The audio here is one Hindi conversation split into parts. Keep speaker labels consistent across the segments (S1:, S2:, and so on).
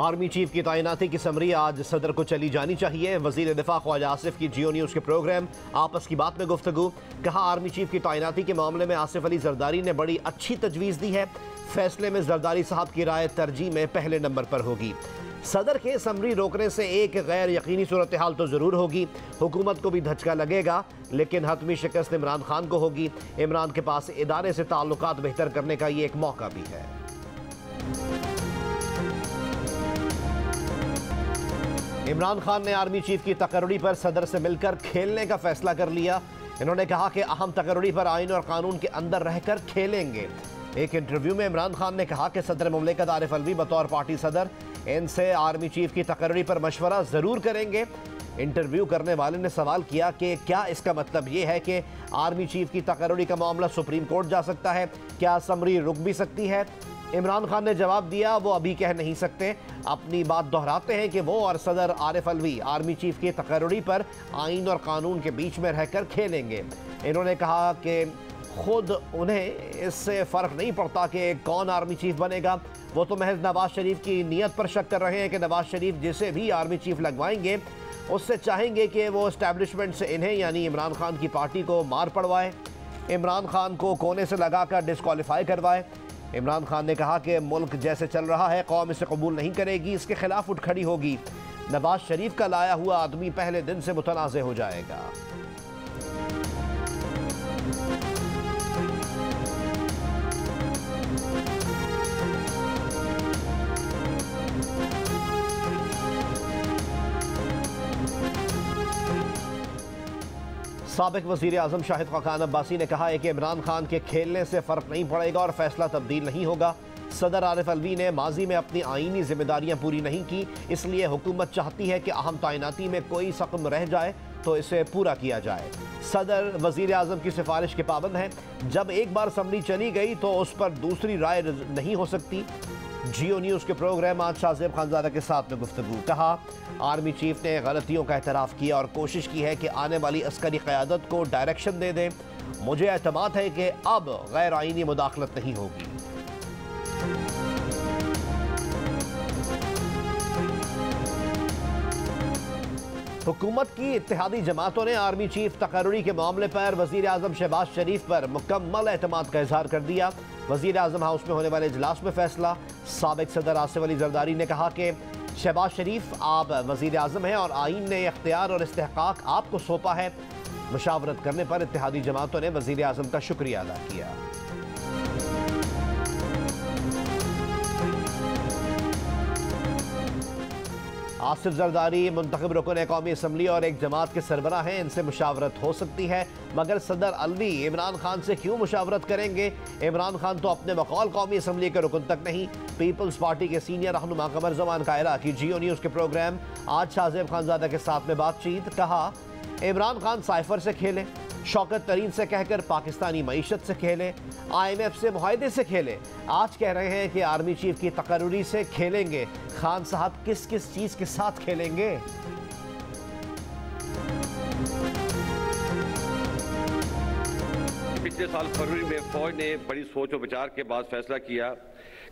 S1: आर्मी चीफ की तैनाती की समरी आज सदर को चली जानी चाहिए। वजीर दिफा ख्वाजा आसिफ की जियो न्यूज़ के प्रोग्राम आपस की बात में गुफ्तगू। कहा, आर्मी चीफ की तैनाती के मामले में आसिफ अली जरदारी ने बड़ी अच्छी तजवीज़ दी है। फैसले में जरदारी साहब की राय तरजीह में पहले नंबर पर होगी। सदर के समरी रोकने से एक गैर यकीनी सूरत हाल तो ज़रूर होगी। हुकूमत को भी धचका लगेगा, लेकिन हतमी शिकस्त इमरान खान को होगी। इमरान के पास इदारे से ताल्लुकात बेहतर करने का ये एक मौका भी है। इमरान खान ने आर्मी चीफ की तकर्री पर सदर से मिलकर खेलने का फैसला कर लिया। इन्होंने कहा कि अहम तकर्री पर आइन और कानून के अंदर रहकर खेलेंगे। एक इंटरव्यू में इमरान खान ने कहा कि सदर मुमलिकत आरिफ अलवी बतौर पार्टी सदर इनसे आर्मी चीफ की तकर्री पर मशवरा ज़रूर करेंगे। इंटरव्यू करने वाले ने सवाल किया कि क्या इसका मतलब ये है कि आर्मी चीफ की तकर्री का मामला सुप्रीम कोर्ट जा सकता है? क्या समरी रुक भी सकती है? इमरान खान ने जवाब दिया, वो अभी कह नहीं सकते। अपनी बात दोहराते हैं कि वो और सदर आरिफ अलवी आर्मी चीफ की तकर्री पर आइन और कानून के बीच में रहकर खेलेंगे। इन्होंने कहा कि खुद उन्हें इससे फ़र्क नहीं पड़ता कि कौन आर्मी चीफ बनेगा। वो तो महज नवाज शरीफ की नीयत पर शक कर रहे हैं कि नवाज शरीफ जिसे भी आर्मी चीफ लगवाएंगे उससे चाहेंगे कि वो इस्टेब्लिशमेंट से इन्हें यानी इमरान खान की पार्टी को मार पड़वाए, इमरान खान को कोने से लगाकर डिस्क्वालीफाई करवाए। इमरान खान ने कहा कि मुल्क जैसे चल रहा है कौम इसे कबूल नहीं करेगी, इसके खिलाफ उठ खड़ी होगी। नवाज शरीफ का लाया हुआ आदमी पहले दिन से मुतनाज़ हो जाएगा। साबिक वज़ीर आज़म शाहिद खाकान अब्बासी ने कहा है कि इमरान खान के खेलने से फ़र्क नहीं पड़ेगा और फैसला तब्दील नहीं होगा। सदर आरिफ अलवी ने माजी में अपनी आईनी जिम्मेदारियां पूरी नहीं की, इसलिए हुकूमत चाहती है कि अहम तैनाती में कोई सकम रह जाए तो इसे पूरा किया जाए। सदर वज़ीर आज़म की सिफारिश के पाबंद हैं। जब एक बार समरी चली गई तो उस पर दूसरी राय नहीं हो सकती। जियो न्यूज़ के प्रोग्राम आज शाहज़ेब खानज़ादा के साथ में गुफ्तगू। कहा, आर्मी चीफ ने गलतियों का एतराफ़ किया और कोशिश की है कि आने वाली अस्करी क़यादत को डायरेक्शन दे दें। मुझे एतमाद है कि अब गैर आईनी मुदाखलत नहीं होगी। हुकूमत की इत्तेहादी जमातों ने आर्मी चीफ तकर्री के मामले पर वज़ीर आज़म शहबाज शरीफ पर मुकम्मल एतमाद का इजहार कर दिया। वज़ीर आज़म हाउस में होने वाले इजलास में फैसला। साबिक सदर आसिफ अली जरदारी ने कहा कि शहबाज शरीफ, आप वज़ीर आज़म हैं और आइन ने इख्तियार और इस्तेहकाक आपको सौंपा है। मुशावरत करने पर इत्तेहादी जमातों ने वज़ीर आज़म का शुक्रिया अदा किया। आसिफ जरदारी मुंतखब रुकन कौमी असम्बली और एक जमात के सरबराह हैं, इनसे मुशावरत हो सकती है, मगर सदर अलवी इमरान खान से क्यों मुशावरत करेंगे? इमरान खान तो अपने बकौल कौमी असम्बली के रुकन तक नहीं। पीपल्स पार्टी के सीनियर रहनुमा कमर जमान कायरा की जियो न्यूज़ के प्रोग्राम आज शाहज़ेब खानज़ादा के साथ में बातचीत। कहा, इमरान खान साइफर से खेले, शौकत तरीन से कहकर पाकिस्तानी मईशत से खेले, IMF से मुआहदे से खेले। आज कह रहे हैं कि आर्मी चीफ की तकर्री से खेलेंगे। खान साहब किस किस चीज के साथ खेलेंगे?
S2: पिछले साल फरवरी में फौज ने बड़ी सोच और विचार के बाद फैसला किया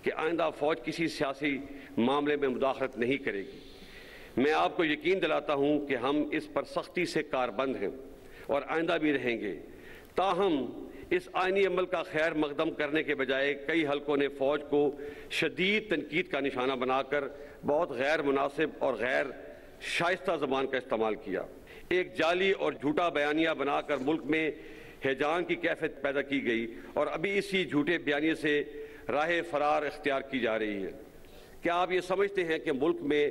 S2: कि आइंदा फौज किसी सियासी मामले में मुदाखलत नहीं करेगी। मैं आपको यकीन दिलाता हूं कि हम इस पर सख्ती से कारबंद हैं और आइंदा भी रहेंगे। ताहम इस आईनी अमल का खैर मकदम करने के बजाय कई हलकों ने फौज को शदीद तनकीद का निशाना बनाकर बहुत गैर मुनासिब और गैर शाइस्ता ज़बान का इस्तेमाल किया। एक जाली और झूठा बयानिया बनाकर मुल्क में हैजान की कैफियत पैदा की गई और अभी इसी झूठे बयानिए से राह फरार इख्तियार की जा रही है। क्या आप ये समझते हैं कि मुल्क में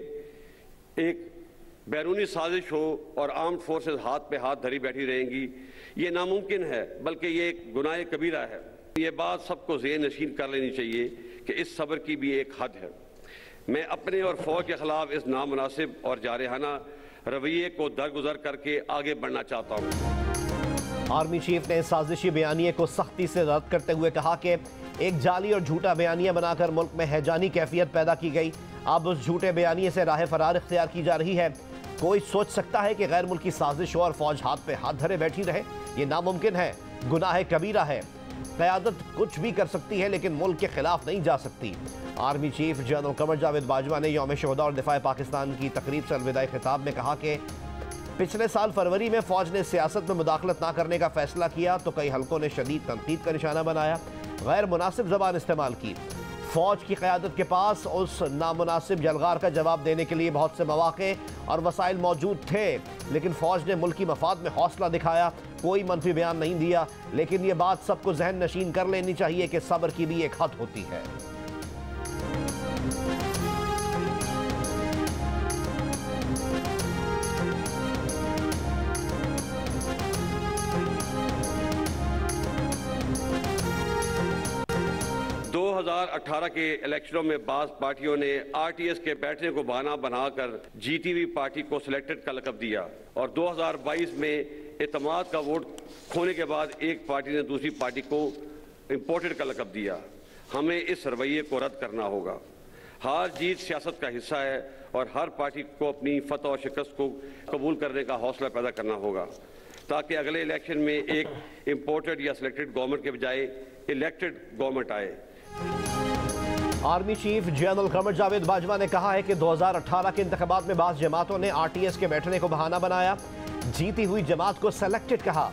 S2: एक बैरूनी साजिश हो और आर्म्ड फोर्सेस हाथ पे हाथ धरी बैठी रहेंगी? ये नामुमकिन है, बल्कि ये एक गुनाह कबीरा है। ये बात सबको ज़हन नशीन कर लेनी चाहिए कि इस सब्र की भी एक हद है। मैं अपने और फौज के खिलाफ इस नामुनासिब और जारहाना रवैये को दरगुजर करके आगे बढ़ना चाहता हूँ।
S1: आर्मी चीफ ने साजिशी बयानिए को सख्ती से रद्द करते हुए कहा कि एक जाली और झूठा बयानिया बनाकर मुल्क में हैजानी कैफियत पैदा की गई। अब उस झूठे बयानिए से राह फरार इख्तियार की जा रही है। कोई सोच सकता है कि गैर मुल्की साजिश हो और फौज हाथ पे हाथ धरे बैठी रहे? ये नामुमकिन है, गुनाह कबीरा है। क़यादत कुछ भी कर सकती है लेकिन मुल्क के खिलाफ नहीं जा सकती। Army chief general Qamar Javed Bajwa ने यौम शुहदा और दिफा पाकिस्तान की तकरीब से अलविदाई खिताब में कहा कि पिछले साल फरवरी में फौज ने सियासत में मुदाखलत ना करने का फैसला किया तो कई हलकों ने शदीद तनकीद का निशाना बनाया, गैर मुनासिब ज़बान इस्तेमाल की। फौज की क़यादत के पास उस नामुनासिब जलगार का जवाब देने के लिए बहुत से मौक़े और वसाइल मौजूद थे, लेकिन फौज ने मुल्की मफाद में हौसला दिखाया, कोई मनफी बयान नहीं दिया। लेकिन ये बात सबको जहन नशीन कर लेनी चाहिए कि सब्र की भी एक हद होती है।
S2: दो 2018 के इलेक्शनों में बाज़ पार्टियों ने आरटीएस के बैठने को बहाना बनाकर जीती पार्टी को सिलेक्टेड का लक़ब दिया और 2022 में एतमाद का वोट खोने के बाद एक पार्टी ने दूसरी पार्टी को इम्पोर्टेड का लक़ब दिया। हमें इस रवैये को रद्द करना होगा। हार जीत सियासत का हिस्सा है और हर पार्टी को अपनी फतह और शिकस्त को कबूल करने का हौसला पैदा करना होगा ताकि अगले इलेक्शन में एक इम्पोर्टेड या सिलेक्टेड गवर्नमेंट के बजाय इलेक्टेड गवर्नमेंट आए।
S1: Army chief general Qamar Javed Bajwa ने कहा है कि 2018 के इंतखाबात में बाज़ जमातों ने आरटीएस के बैठने को बहाना बनाया, जीती हुई जमात को सेलेक्टेड कहा।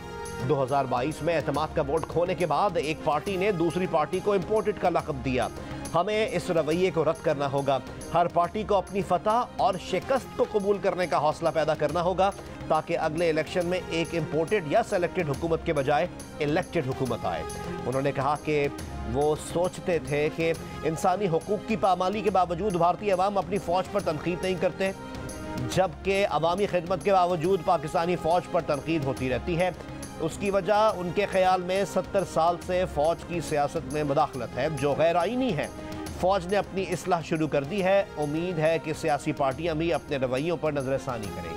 S1: 2022 में एतमाद का वोट खोने के बाद एक पार्टी ने दूसरी पार्टी को इम्पोर्टेड का लक़ब दिया। हमें इस रवैये को रद्द करना होगा। हर पार्टी को अपनी फतह और शिकस्त को कबूल करने का हौसला पैदा करना होगा ताकि अगले इलेक्शन में एक इम्पोर्टेड या सेलेक्टेड हुकूमत के बजाय इलेक्टेड हुकूमत आए। उन्होंने कहा कि वो सोचते थे कि इंसानी हुकूक की पामाली के बावजूद भारतीय अवाम अपनी फ़ौज पर तनकीद नहीं करते, जबकि अवामी खिदमत के बावजूद पाकिस्तानी फ़ौज पर तनकीद होती रहती है। उसकी वजह उनके ख्याल में 70 साल से फ़ौज की सियासत में मुदाखलत है जो गैर आईनी है। फ़ौज ने अपनी इस्लाह शुरू कर दी है। उम्मीद है कि सियासी पार्टियां भी अपने रवैयों पर नजरसानी करेंगी।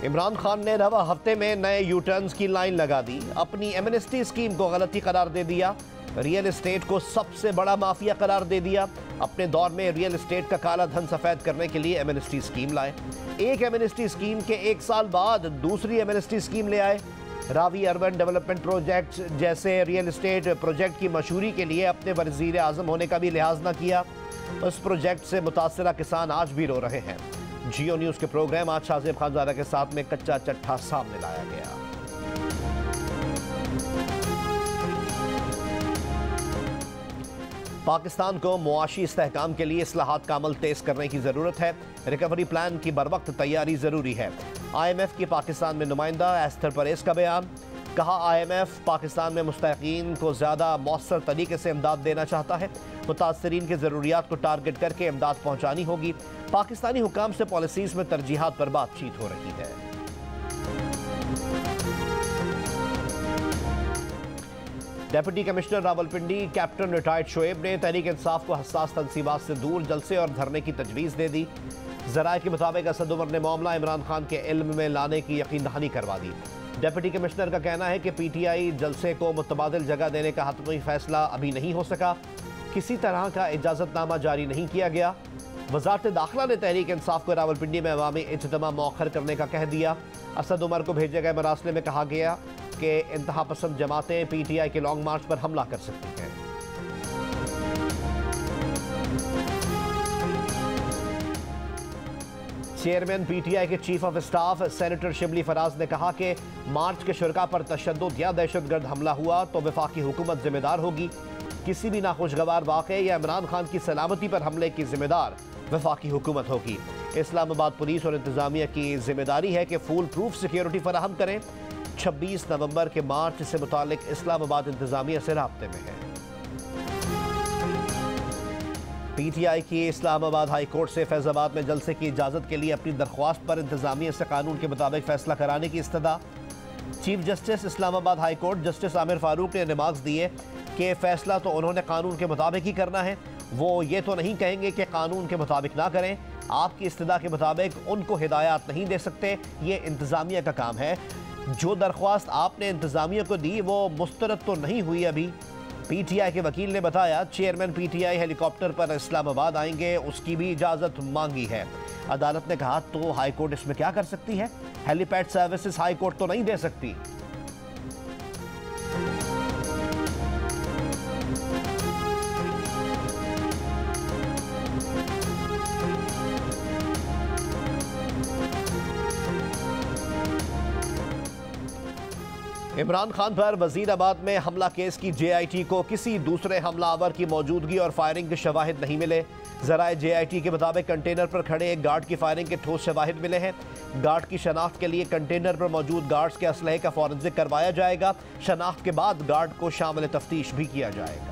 S1: इमरान खान ने रवा हफ्ते में नए यूटर्न्स की लाइन लगा दी, अपनी एमनेस्टी स्कीम को गलती करार दे दिया, रियल एस्टेट को सबसे बड़ा माफिया करार दे दिया। अपने दौर में रियल एस्टेट का काला धन सफेद करने के लिए एमनेस्टी स्कीम लाए। एक एमनेस्टी स्कीम के 1 साल बाद दूसरी एमनेस्टी स्कीम ले आए। रावी अर्बन डेवलपमेंट प्रोजेक्ट जैसे रियल एस्टेट प्रोजेक्ट की मशहूरी के लिए अपने वज़ीर आज़म होने का भी लिहाज न किया। उस प्रोजेक्ट से मुतासरा किसान आज भी रो रहे हैं। जियो न्यूज़ के प्रोग्राम आज शाहज़ेब खानज़ादा के साथ में कच्चा चट्ठा सामने लाया गया। पाकिस्तान को मुआशी इस्तेहकाम के लिए इस्लाहात का अमल तेज करने की ज़रूरत है। रिकवरी प्लान की बरवक्त तैयारी ज़रूरी है। IMF की पाकिस्तान में नुमाइंदा एस्थर परेस का बयान। कहा IMF पाकिस्तान में मुस्तहिकीन को ज़्यादा मौसर तरीके से इमदाद देना चाहता है। मुतासरीन की ज़रूरियात को टारगेट करके इमदाद पहुँचानी होगी। पाकिस्तानी हुकाम से पॉलिसीज़ में तरजीहात पर बातचीत हो रही है। Deputy commissioner Rawalpindi captain retired Shoaib ने तहरीक इंसाफ को हसास तनसीबात से दूर जलसे और धरने की तजवीज़ दे दी। ज़राए के मुताबिक असद उमर ने मामला इमरान खान के इल्म में लाने की यकीन दहानी करवा दी। डेप्यूटी कमिश्नर का कहना है कि PTI जलसे को मुतबादिल जगह देने का हतमी फैसला अभी नहीं हो सका। किसी तरह का इजाज़तनामा जारी नहीं किया गया। वज़ारत दाखिला ने तहरीक इंसाफ को रावलपिंडी में अवामी इज्तिमा मौखर करने का कह दिया। असद उमर को भेजे गए मरासले में कहा गया कि इंतहा पसंद जमातें PTI के लॉन्ग मार्च पर हमला कर सकती हैं। चेयरमैन PTI के chief of staff senator Shibli Faraz ने कहा कि मार्च के शुरका पर तशद्दुद या दहशतगर्द हमला हुआ तो वफाकी हुकूमत जिम्मेदार होगी। किसी भी नाखुशगवार वाक़े या इमरान खान की सलामती पर हमले की जिम्मेदार वफाकी हुकूमत होगी। इस्लामाबाद पुलिस और इंतजामिया की जिम्मेदारी है कि फुल प्रूफ सिक्योरिटी फराहम करें। 26 नवंबर के मार्च से मुतालिक इस्लामाबाद इंतजामिया से राब्ते में है। PTI की इस्लामाबाद हाई कोर्ट से फैज़ाबाद में जलसे की इजाज़त के लिए अपनी दरख्वास्त पर इंतजामिया से कानून के मुताबिक फैसला कराने की इस्तदा। Chief justice Islamabad high court justice Aamir Farooq ने रिमार्क्स दिए कि फ़ैसला तो उन्होंने कानून के मुताबिक ही करना है। वो ये तो नहीं कहेंगे कि कानून के मुताबिक ना करें। आपकी इस्तदा के मुताबिक उनको हिदायत नहीं दे सकते, ये इंतज़ामिया का काम है। जो दरख्वास्त आपने इंतज़ामिया को दी वो मुस्तरद तो नहीं हुई अभी। पीटीआई के वकील ने बताया चेयरमैन पीटीआई हेलीकॉप्टर पर इस्लामाबाद आएंगे, उसकी भी इजाजत मांगी है। अदालत ने कहा तो हाईकोर्ट इसमें क्या कर सकती है? हेलीपैड सर्विसेज हाईकोर्ट तो नहीं दे सकती। इमरान खान पर वजीराबाद में हमला केस की जेआईटी को किसी दूसरे हमलावर की मौजूदगी और फायरिंग के शवाहिद नहीं मिले। जराए जेआईटी के मुताबिक कंटेनर पर खड़े एक गार्ड की फायरिंग के ठोस शवाहिद मिले हैं। गार्ड की शनाख्त के लिए कंटेनर पर मौजूद गार्ड्स के असलहे का फॉरेंसिक करवाया जाएगा। शनाख्त के बाद गार्ड को शामिल तफ्तीश भी किया जाएगा।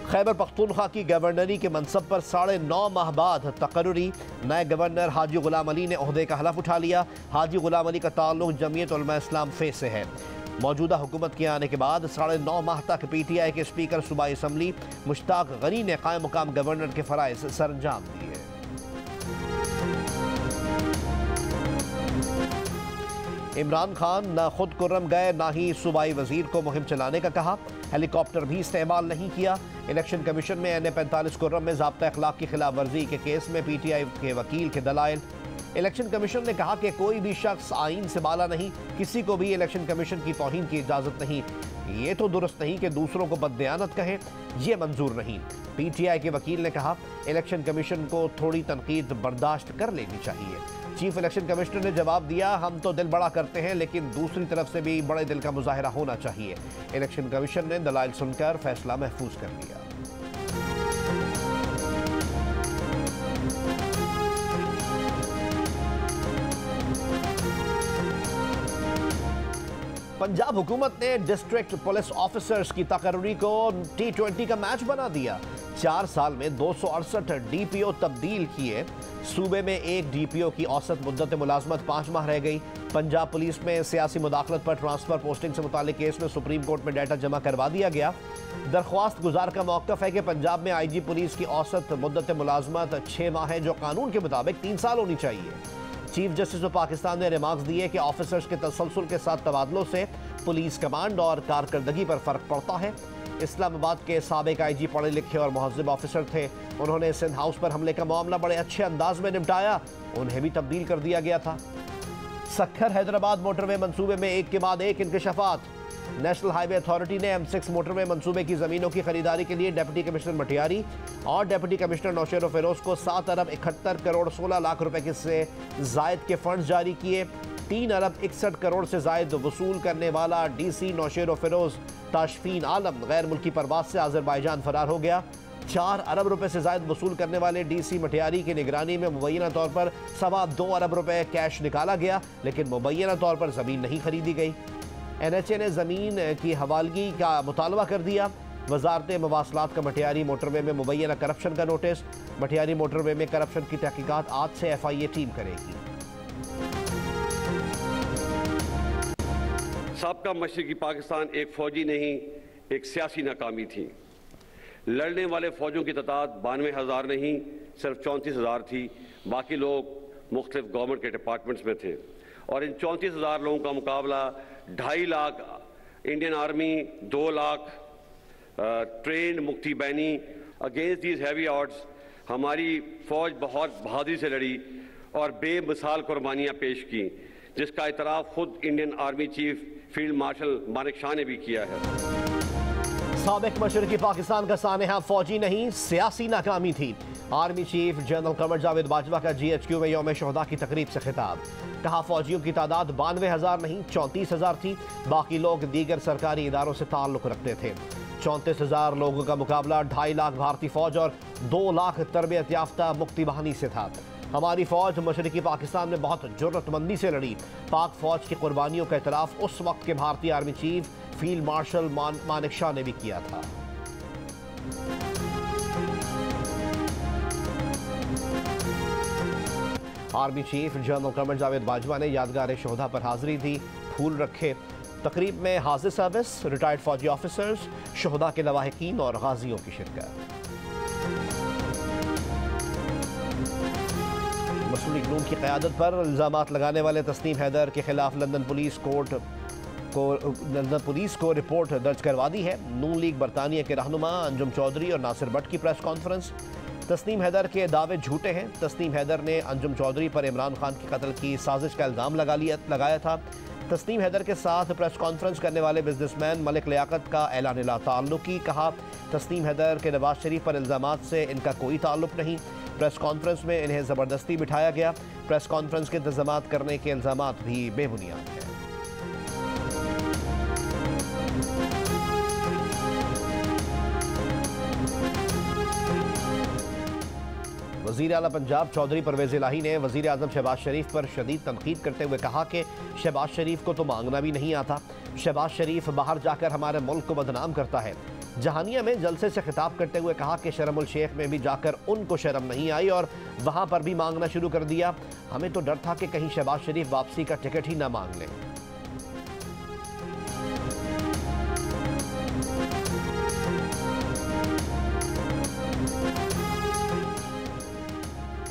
S1: खैबर पख्तूनख्वा की गवर्नरी के मनसब पर 9.5 माह बाद तकर्रुरी नए गवर्नर हाजी गुलाम अली ने ओहदे का हलफ उठा लिया। हाजी गुलाम अली का ताल्लुक जमीयत उलमा इस्लाम फे से है। मौजूदा हुकूमत के आने के बाद 9.5 माह तक पीटीआई के स्पीकर सूबाई असम्बली मुश्ताक गनी ने कायम मुकाम गवर्नर के फराइज सरअंजाम दिए। इमरान खान न खुद कुर्रम गए न ही सूबाई वजीर को मुहिम चलाने का कहा। हेलीकॉप्टर भी इस्तेमाल नहीं किया। इलेक्शन कमीशन में NA-45 कुर्रम में ज़ाब्ता अखलाक की खिलाफ वर्जी के केस में पीटीआई के वकील के दलाइल। इलेक्शन कमीशन ने कहा कि कोई भी शख्स आईन से बाला नहीं, किसी को भी इलेक्शन कमीशन की तौहीन की इजाज़त नहीं। ये तो दुरुस्त नहीं कि दूसरों को बददयानत कहें, ये मंजूर नहीं। पीटीआई के वकील ने कहा इलेक्शन कमीशन को थोड़ी तनकीद बर्दाश्त कर लेनी चाहिए। चीफ इलेक्शन कमिश्नर ने जवाब दिया हम तो दिल बड़ा करते हैं लेकिन दूसरी तरफ से भी बड़े दिल का मुजाहिरा होना चाहिए। इलेक्शन कमीशन ने दलाइल सुनकर फैसला महफूज कर लिया। पंजाब हुकूमत ने डिस्ट्रिक्ट पुलिस ऑफिसर्स की तकर्री को T20 का मैच बना दिया। 4 साल में 268 DPO तब्दील किए। सूबे में एक DPO की औसत मुद्दत मुलाजमत 5 माह रह गई। पंजाब पुलिस में सियासी मुदाखलत पर ट्रांसफर पोस्टिंग से मुतालिक केस में सुप्रीम कोर्ट में डाटा जमा करवा दिया गया। दरख्वास्त गुजार का मौक़िफ़ है कि पंजाब में IG पुलिस की औसत मुद्दत मुलाजमत 6 माह है, जो कानून के मुताबिक 3 साल होनी चाहिए। चीफ जस्टिस ऑफ पाकिस्तान ने रिमार्क्स दिए कि ऑफिसर्स के तसलसल के साथ तबादलों से पुलिस कमांड और कारकर्दगी पर फर्क पड़ता है। इस्लामाबाद के साबिक IG पढ़े लिखे और मुहज़्ज़ब ऑफिसर थे। उन्होंने सिंध हाउस पर हमले का मामला बड़े अच्छे अंदाज में निपटाया। उन्हें भी तब्दील कर दिया गया था। सक्खर हैदराबाद मोटरवे मंसूबे में एक के बाद एक इंकशाफात। नेशनल हाईवे अथॉरिटी ने M6 मोटरवे मंसूबे की ज़मीनों की खरीदारी के लिए डिप्टी कमिश्नर मटियारी और डिप्टी कमिश्नर नौशेर फिरोज को 7 अरब 71 करोड़ 16 लाख रुपए से जायद के फंड जारी किए। 3 अरब 61 करोड़ से जायद वसूल करने वाला DC नौशेर फिरोज ताशफीन आलम गैर मुल्की परवाज से आज़रबाईजान फरार हो गया। 4 अरब रुपए से जायद वसूल करने वाले DC मटियारी की निगरानी में मुबैना तौर पर 2.25 अरब रुपए कैश निकाला गया, लेकिन मुबैना तौर पर ज़मीन नहीं खरीदी गई। NHA ने ज़मीन की हवालगी का मुतालबा कर दिया। वजारत मवासलात का मटियारी मोटरवे में मुबैना करप्शन का नोटिस। मटियारी मोटरवे में करप्शन की तहकीकात आज से FIA टीम करेगी।
S2: साबका मशरिकी पाकिस्तान एक फौजी नहीं, एक सियासी नाकामी थी। लड़ने वाले फौजों की तादाद 92,000 नहीं, सिर्फ 34,000 थी। बाकी लोग मुख्तलिफ गवर्नमेंट के डिपार्टमेंट्स में थे और इन 34,000 लोगों का मुकाबला 2.5 lakh Indian army, 2 lakh trend मुक्ति बैनी। अगेंस्ट दीज हैवी ऑड्स हमारी फौज बहुत बहादुरी से लड़ी और बेमिसाल कुर्बानियां पेश की, जिसका इतराफ खुद Indian army chief field marshal Manek Shah ने भी किया है।
S1: साबिक मशरिकी पाकिस्तान का सानेहा फौजी नहीं, सियासी नाकामी थी। Army chief general Qamar Javed Bajwa का GHQ में यौम शोहदा की तकरीब से खिताब। कहा फौजियों की तादाद 92,000 नहीं 34,000 थी। बाकी लोग दीगर सरकारी इदारों से ताल्लुक रखते थे। 34,000 लोगों का मुकाबला 2.5 लाख भारतीय फौज और 2 लाख तरबियत याफ्ता मुक्ति बहानी से था। हमारी फौज मशरिकी पाकिस्तान में बहुत जुर्रतमंदी से लड़ी। पाक फौज की कुर्बानियों का इतराफ उस वक्त के भारतीय army chief field marshal Manek Shah ने भी किया था। Army chief general Qamar Javed Bajwa ने यादगार शोहदा पर हाजिरी दी, फूल रखे। तकरीब में हाजिर सर्विस, रिटायर्ड फौजी ऑफिसर्स, शोहदा के लवाहिकीन और गाजियों की शिरकत। मुस्लिम लीग नून की क़यादत पर इल्ज़ामात लगाने वाले तस्नीम हैदर के खिलाफ लंदन पुलिस को रिपोर्ट दर्ज करवा दी है। नून लीग बरतानिया के रहनुमा अंजुम चौधरी और नासिर भट्ट की प्रेस कॉन्फ्रेंस। तस्नीम हैदर के दावे झूठे हैं। तस्नीम हैदर ने अंजुम चौधरी पर इमरान खान के कत्ल की साजिश का इल्ज़ाम लगाया था। तस्नीम हैदर के साथ प्रेस कॉन्फ्रेंस करने वाले बिजनेसमैन मलिक लियाकत का ऐलान ला ताल्लुकी। कहा, तस्नीम हैदर के नवाज शरीफ पर इल्ज़ामात से इनका कोई ताल्लुक नहीं। प्रेस कॉन्फ्रेंस में इन्हें ज़बरदस्ती बिठाया गया। प्रेस कॉन्फ्रेंस के इंतज़ामात करने के इल्ज़ामात भी बेबुनियाद हैं। वज़ीर आला पंजाब चौधरी परवेज़ इलाही ने वज़ीर आज़म शहबाज शरीफ पर शदीद तनकीद करते हुए कहा कि शहबाज शरीफ को तो मांगना भी नहीं आता। शहबाज शरीफ बाहर जाकर हमारे मुल्क को बदनाम करता है। जहानिया में जलसे से खिताब करते हुए कहा कि शर्मुल शेख में भी जाकर उनको शर्म नहीं आई और वहाँ पर भी मांगना शुरू कर दिया। हमें तो डर था कि कहीं शहबाज शरीफ वापसी का टिकट ही ना मांग लें।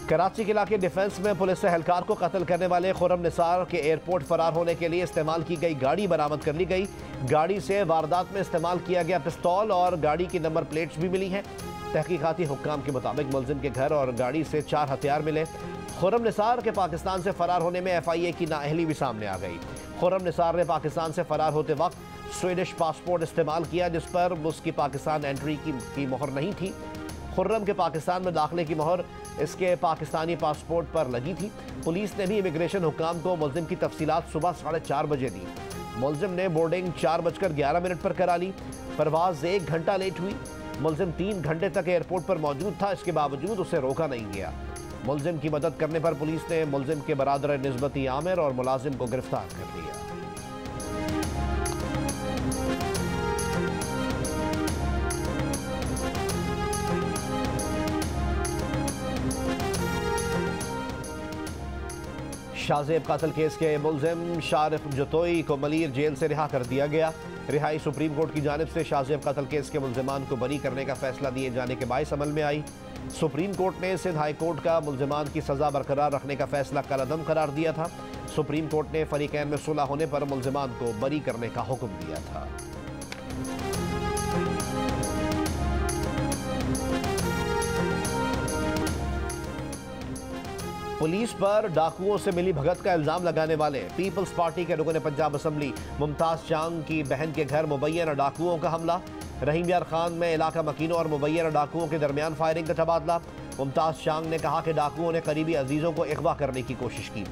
S1: कराची के इलाके डिफेंस में पुलिस एहलकार को कत्ल करने वाले खुर्रम निसार के एयरपोर्ट फरार होने के लिए इस्तेमाल की गई गाड़ी बरामद कर ली गई। गाड़ी से वारदात में इस्तेमाल किया गया पिस्तौल और गाड़ी की नंबर प्लेट्स भी मिली हैं। तहकीकाती हुक्काम के मुताबिक मुलजिम के घर और गाड़ी से 4 हथियार मिले। खुर्रम निसार के पाकिस्तान से फरार होने में FIA की नाअहली भी सामने आ गई। खुर्रम निसार ने पाकिस्तान से फरार होते वक्त स्वीडिश पासपोर्ट इस्तेमाल किया जिस पर उसकी पाकिस्तान एंट्री की मोहर नहीं थी। खुर्रम के पाकिस्तान में दाखिले की मोहर इसके पाकिस्तानी पासपोर्ट पर लगी थी। पुलिस ने भी इमिग्रेशन हुक्काम को मुलजिम की तफसीलात सुबह 4:30 बजे दी। मुलजिम ने बोर्डिंग 4:11 पर करा ली। परवाज 1 घंटा लेट हुई। मुलजिम 3 घंटे तक एयरपोर्ट पर मौजूद था। इसके बावजूद उसे रोका नहीं गया। मुलजिम की मदद करने पर पुलिस ने मुलजिम के बरादर निस्बती आमिर और मुलाजिम को गिरफ्तार कर लिया। शाहजेब कातल केस के मुलजिम शारिफ जतोई को मलीर जेल से रिहा कर दिया गया। रिहाई सुप्रीम कोर्ट की जानिब से शाहजेब कातल केस के मुलजिमान को बरी करने का फैसला दिए जाने के बायस अमल में आई। सुप्रीम कोर्ट ने सिंध हाई कोर्ट का मुलजिमान की सजा बरकरार रखने का फैसला कलअदम करार दिया था। सुप्रीम कोर्ट ने फरीकैन में सुलह होने पर मुलजिमान को बरी करने का हुक्म दिया था। पुलिस पर डाकुओं से मिली भगत का इल्जाम लगाने वाले पीपल्स पार्टी के रुकन पंजाब असम्बली मुमताज चांग की बहन के घर मुबैना डाकुओं का हमला। रहीम यार खान में इलाका मकीनों और मुबैना डाकुओं के दरमियान फायरिंग का तबादला। मुमताज चांग ने कहा कि डाकुओं ने करीबी अजीज़ों को अगवा करने की कोशिश की।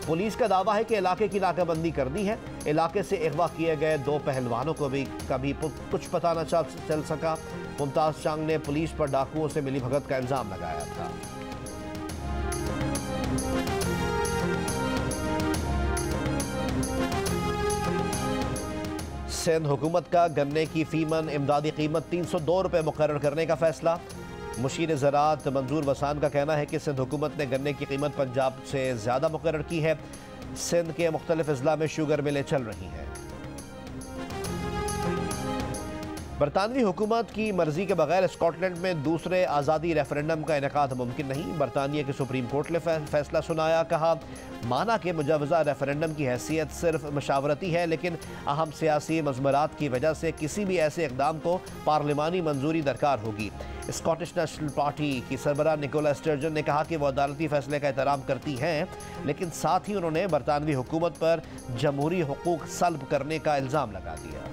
S1: पुलिस का दावा है कि इलाके की नाकाबंदी कर दी है। इलाके से अगवा किए गए 2 पहलवानों को भी कभी कुछ पता न चल सका। मुमताज चांग ने पुलिस पर डाकुओं से मिली भगत का इल्जाम लगाया था। सिंध हुकूमत का गन्ने की फीमन इमदादी कीमत 302 रुपये मुकर्रर करने का फैसला। मुशीर ज़राअत मंजूर वसान का कहना है कि सिंध हुकूमत ने गन्ने की कीमत पंजाब से ज़्यादा मुकर्रर की है। सिंध के मुख्तलिफ अजला में शुगर मिलें चल रही हैं। बरतानवी हुकूमत की मर्जी के बगैर स्कॉटलैंड में दूसरे आज़ादी रेफरेंडम का इनेकाद मुमकिन नहीं। बरतानिया की सुप्रीम कोर्ट ने फैसला सुनाया। कहा, माना कि मुजवज़ा रेफरेंडम की हैसियत सिर्फ मशावरती है लेकिन अहम सियासी मज़मरात की वजह से किसी भी ऐसे इक़दाम को पार्लिमानी मंजूरी दरकार होगी। स्कॉटिश नेशनल पार्टी की सरबराह निकोला स्टर्जन ने कहा कि वह अदालती फैसले का एहतराम करती हैं लेकिन साथ ही उन्होंने बरतानवी हुकूमत पर जमहूरी हुकूक सल्ब करने का इल्ज़ाम लगा दिया।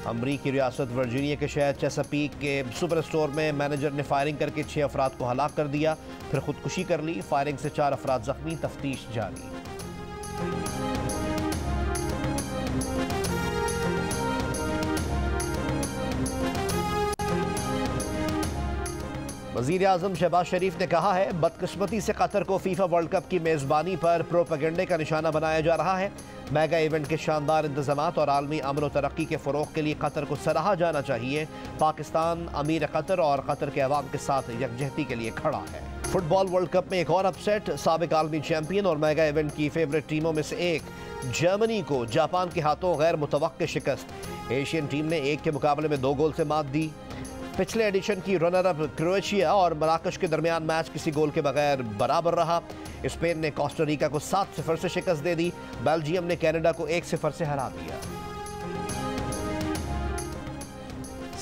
S1: अमरीकी रियासत वर्जीनिया के शहर चेसापीक के सुपर स्टोर में मैनेजर ने फायरिंग करके 6 अफराद को हलाक कर दिया, फिर खुदकुशी कर ली। फायरिंग से 4 अफराद जख्मी, तफ्तीश जारी। वज़ीर आज़म शहबाज शरीफ ने कहा है, बदकिस्मती से कतर को फीफा वर्ल्ड कप की मेज़बानी पर प्रोपेगेंडे का निशाना बनाया जा रहा है। मेगा इवेंट के शानदार इंतजामात और आलमी अमन व तरक्की के फ़रोग़ के लिए कतर को सराहा जाना चाहिए। पाकिस्तान अमीर कतर और कतर के अवाम के साथ यकजहती के लिए खड़ा है। फुटबॉल वर्ल्ड कप में एक और अपसेट। साबिक आलमी चैंपियन और मेगा इवेंट की फेवरेट टीमों में से एक जर्मनी को जापान के हाथों गैर मुतवक्के शिकस्त। एशियन टीम ने 1 के मुकाबले में 2 गोल से मात दी। पिछले एडिशन की रनर अप क्रोएशिया और मराकश के दरमियान मैच किसी गोल के बगैर बराबर रहा। स्पेन ने कोस्टारिका को 7-0 से शिकस्त दे दी। बेल्जियम ने कनाडा को 1-0 से हरा दिया।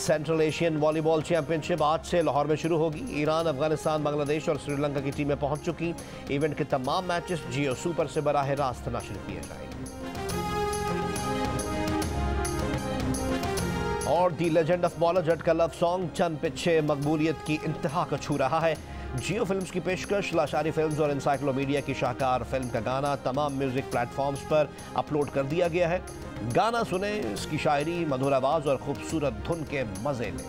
S1: सेंट्रल एशियन वॉलीबॉल चैंपियनशिप आज से लाहौर में शुरू होगी। ईरान, अफगानिस्तान, बांग्लादेश और श्रीलंका की टीमें पहुंच चुकी। इवेंट के तमाम मैचेस जियो सुपर से बराह रास्त नशर किए जाएंगे। और दी लेजेंड ऑफ बॉलर जट का लव सॉन्ग चंद पीछे मकबूलियत की इंतहा को छू रहा है। जियो फिल्म्स की पेशकश लाशारी फिल्म्स और इंसाइक्लोमीडिया की शाहकार फिल्म का गाना तमाम म्यूजिक प्लेटफॉर्म्स पर अपलोड कर दिया गया है। गाना सुने, इसकी शायरी, मधुर आवाज और खूबसूरत धुन के मजे लें।